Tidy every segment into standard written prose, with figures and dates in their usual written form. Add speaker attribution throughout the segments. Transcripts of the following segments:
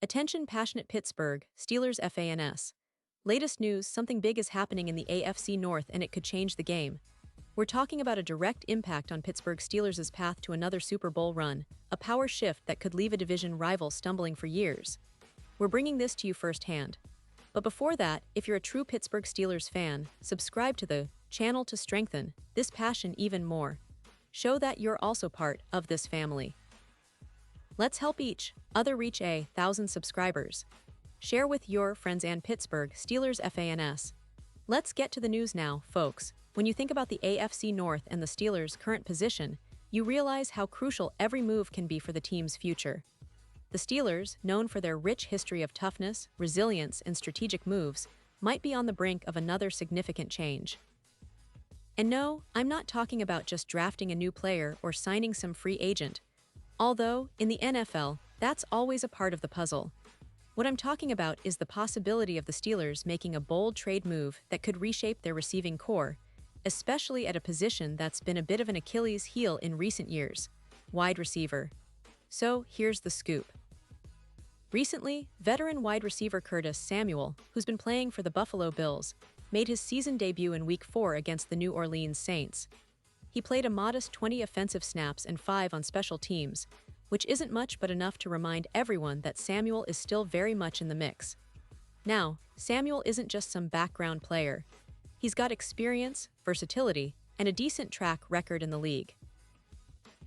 Speaker 1: Attention passionate Pittsburgh Steelers fans. Latest news, something big is happening in the AFC North and it could change the game. We're talking about a direct impact on Pittsburgh Steelers' path to another Super Bowl run, a power shift that could leave a division rival stumbling for years. We're bringing this to you firsthand. But before that, if you're a true Pittsburgh Steelers fan, subscribe to the channel to strengthen this passion even more. Show that you're also part of this family. Let's help each other reach 1,000 subscribers. Share with your friends and Pittsburgh Steelers fans. Let's get to the news now, folks. When you think about the AFC North and the Steelers' current position, you realize how crucial every move can be for the team's future. The Steelers, known for their rich history of toughness, resilience, and strategic moves, might be on the brink of another significant change. And no, I'm not talking about just drafting a new player or signing some free agent. Although, in the NFL, that's always a part of the puzzle. What I'm talking about is the possibility of the Steelers making a bold trade move that could reshape their receiving core, especially at a position that's been a bit of an Achilles heel in recent years: wide receiver. So, here's the scoop. Recently, veteran wide receiver Curtis Samuel, who's been playing for the Buffalo Bills, made his season debut in Week 4 against the New Orleans Saints. He played a modest 20 offensive snaps and 5 on special teams, which isn't much but enough to remind everyone that Samuel is still very much in the mix. Now, Samuel isn't just some background player. He's got experience, versatility, and a decent track record in the league.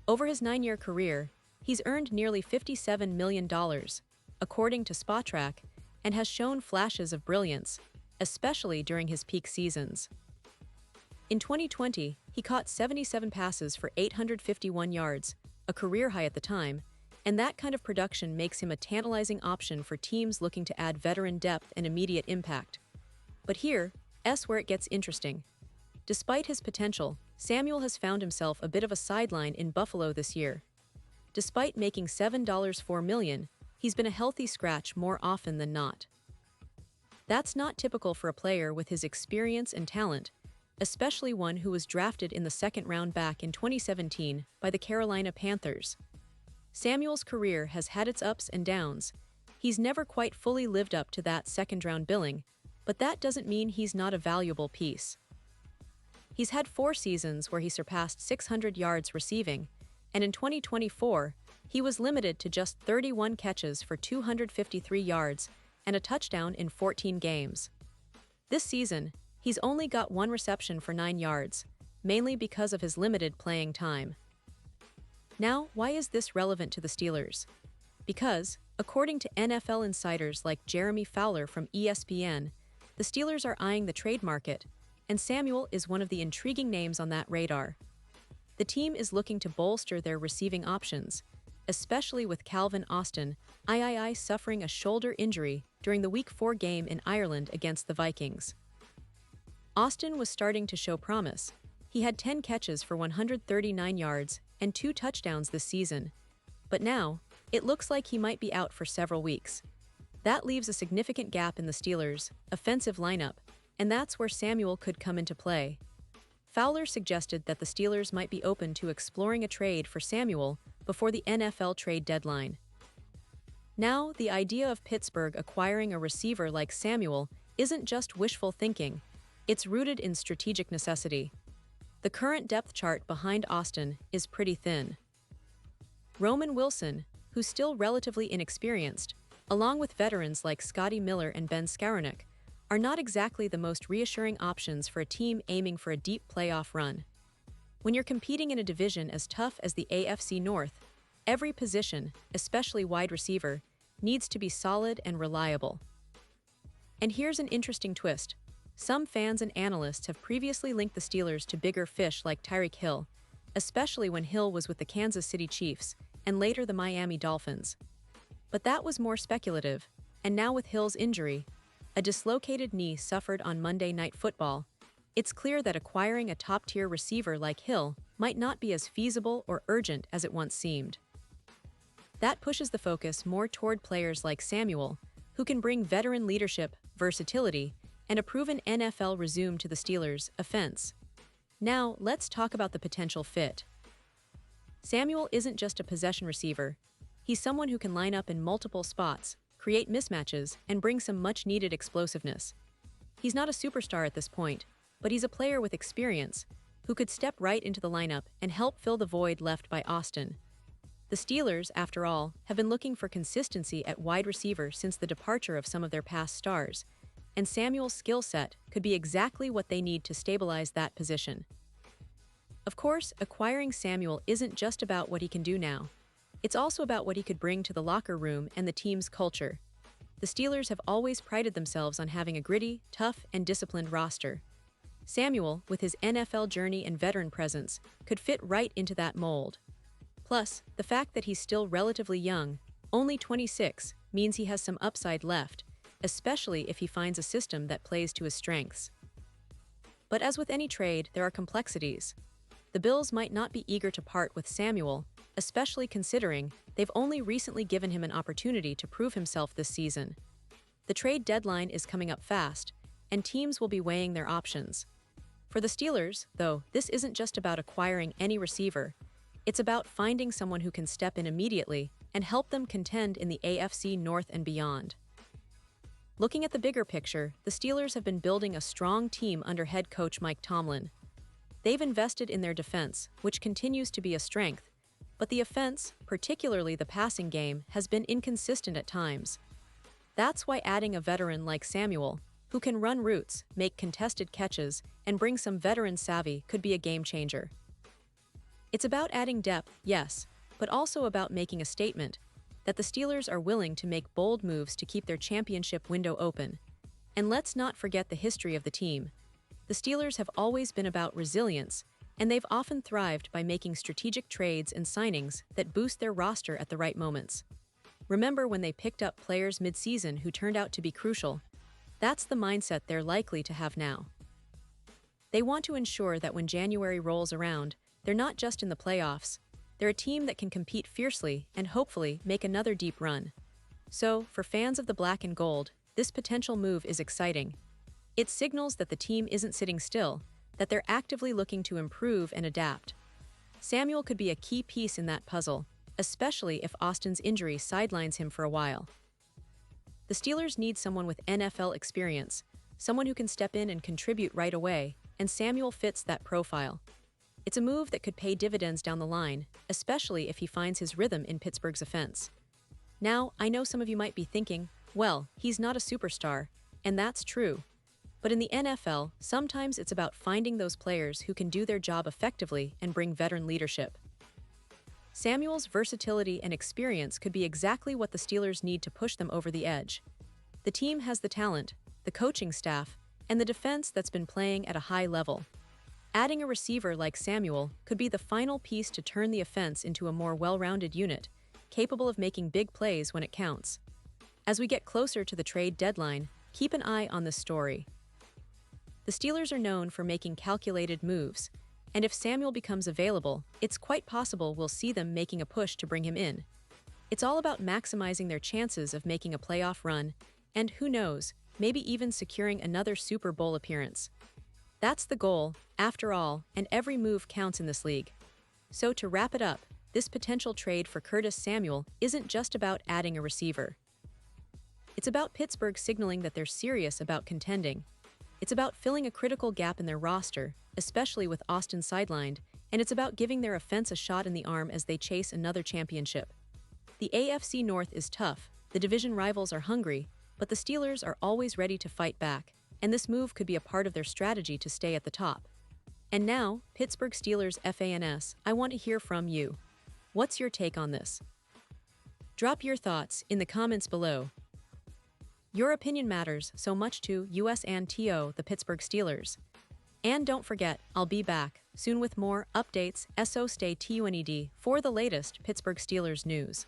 Speaker 1: Over his 9-year career, he's earned nearly $57 million, according to Spotrac, and has shown flashes of brilliance, especially during his peak seasons. In 2020, he caught 77 passes for 851 yards, a career high at the time, and that kind of production makes him a tantalizing option for teams looking to add veteran depth and immediate impact. But here's where it gets interesting. Despite his potential, Samuel has found himself a bit of a sideline in Buffalo this year. Despite making $7.4 million, he's been a healthy scratch more often than not. That's not typical for a player with his experience and talent, especially one who was drafted in the second round back in 2017 by the Carolina Panthers. Samuel's career has had its ups and downs. He's never quite fully lived up to that second-round billing, but that doesn't mean he's not a valuable piece. He's had 4 seasons where he surpassed 600 yards receiving, and in 2024, he was limited to just 31 catches for 253 yards and a touchdown in 14 games. This season, he's only got 1 reception for 9 yards, mainly because of his limited playing time. Now, why is this relevant to the Steelers? Because, according to NFL insiders like Jeremy Fowler from ESPN, the Steelers are eyeing the trade market, and Samuel is one of the intriguing names on that radar. The team is looking to bolster their receiving options, especially with Calvin Austin suffering a shoulder injury during the Week 4 game in Ireland against the Vikings. Austin was starting to show promise. He had 10 catches for 139 yards and 2 touchdowns this season. But now, it looks like he might be out for several weeks. That leaves a significant gap in the Steelers' offensive lineup, and that's where Samuel could come into play. Fowler suggested that the Steelers might be open to exploring a trade for Samuel before the NFL trade deadline. Now, the idea of Pittsburgh acquiring a receiver like Samuel isn't just wishful thinking. It's rooted in strategic necessity. The current depth chart behind Austin is pretty thin. Roman Wilson, who's still relatively inexperienced, along with veterans like Scotty Miller and Ben Skowronek, are not exactly the most reassuring options for a team aiming for a deep playoff run. When you're competing in a division as tough as the AFC North, every position, especially wide receiver, needs to be solid and reliable. And here's an interesting twist. Some fans and analysts have previously linked the Steelers to bigger fish like Tyreek Hill, especially when Hill was with the Kansas City Chiefs and later the Miami Dolphins. But that was more speculative, and now with Hill's injury, a dislocated knee suffered on Monday Night Football, it's clear that acquiring a top-tier receiver like Hill might not be as feasible or urgent as it once seemed. That pushes the focus more toward players like Samuel, who can bring veteran leadership, versatility, and a proven NFL resume to the Steelers' offense. Now, let's talk about the potential fit. Samuel isn't just a possession receiver. He's someone who can line up in multiple spots, create mismatches, and bring some much-needed explosiveness. He's not a superstar at this point, but he's a player with experience who could step right into the lineup and help fill the void left by Austin. The Steelers, after all, have been looking for consistency at wide receiver since the departure of some of their past stars, and Samuel's skill set could be exactly what they need to stabilize that position. Of course, acquiring Samuel isn't just about what he can do now. It's also about what he could bring to the locker room and the team's culture. The Steelers have always prided themselves on having a gritty, tough, and disciplined roster. Samuel, with his NFL journey and veteran presence, could fit right into that mold. Plus, the fact that he's still relatively young, only 26, means he has some upside left, especially if he finds a system that plays to his strengths. But as with any trade, there are complexities. The Bills might not be eager to part with Samuel, especially considering they've only recently given him an opportunity to prove himself this season. The trade deadline is coming up fast, and teams will be weighing their options. For the Steelers, though, this isn't just about acquiring any receiver. It's about finding someone who can step in immediately and help them contend in the AFC North and beyond. Looking at the bigger picture, the Steelers have been building a strong team under head coach Mike Tomlin. They've invested in their defense, which continues to be a strength, but the offense, particularly the passing game, has been inconsistent at times. That's why adding a veteran like Samuel, who can run routes, make contested catches, and bring some veteran savvy, could be a game changer. It's about adding depth, yes, but also about making a statement that the Steelers are willing to make bold moves to keep their championship window open. And let's not forget the history of the team. The Steelers have always been about resilience, and they've often thrived by making strategic trades and signings that boost their roster at the right moments. Remember when they picked up players mid-season who turned out to be crucial? That's the mindset they're likely to have now. They want to ensure that when January rolls around, they're not just in the playoffs. They're a team that can compete fiercely and hopefully make another deep run. So, for fans of the black and gold, this potential move is exciting. It signals that the team isn't sitting still, that they're actively looking to improve and adapt. Samuel could be a key piece in that puzzle, especially if Austin's injury sidelines him for a while. The Steelers need someone with NFL experience, someone who can step in and contribute right away, and Samuel fits that profile. It's a move that could pay dividends down the line, especially if he finds his rhythm in Pittsburgh's offense. Now, I know some of you might be thinking, well, he's not a superstar, and that's true. But in the NFL, sometimes it's about finding those players who can do their job effectively and bring veteran leadership. Samuel's versatility and experience could be exactly what the Steelers need to push them over the edge. The team has the talent, the coaching staff, and the defense that's been playing at a high level. Adding a receiver like Samuel could be the final piece to turn the offense into a more well-rounded unit, capable of making big plays when it counts. As we get closer to the trade deadline, keep an eye on this story. The Steelers are known for making calculated moves, and if Samuel becomes available, it's quite possible we'll see them making a push to bring him in. It's all about maximizing their chances of making a playoff run, and who knows, maybe even securing another Super Bowl appearance. That's the goal, after all, and every move counts in this league. So to wrap it up, this potential trade for Curtis Samuel isn't just about adding a receiver. It's about Pittsburgh signaling that they're serious about contending. It's about filling a critical gap in their roster, especially with Austin sidelined, and it's about giving their offense a shot in the arm as they chase another championship. The AFC North is tough, the division rivals are hungry, but the Steelers are always ready to fight back, and this move could be a part of their strategy to stay at the top. And now, Pittsburgh Steelers fans, I want to hear from you. What's your take on this? Drop your thoughts in the comments below. Your opinion matters so much to us and to the Pittsburgh Steelers. And don't forget, I'll be back soon with more updates, so stay tuned for the latest Pittsburgh Steelers news.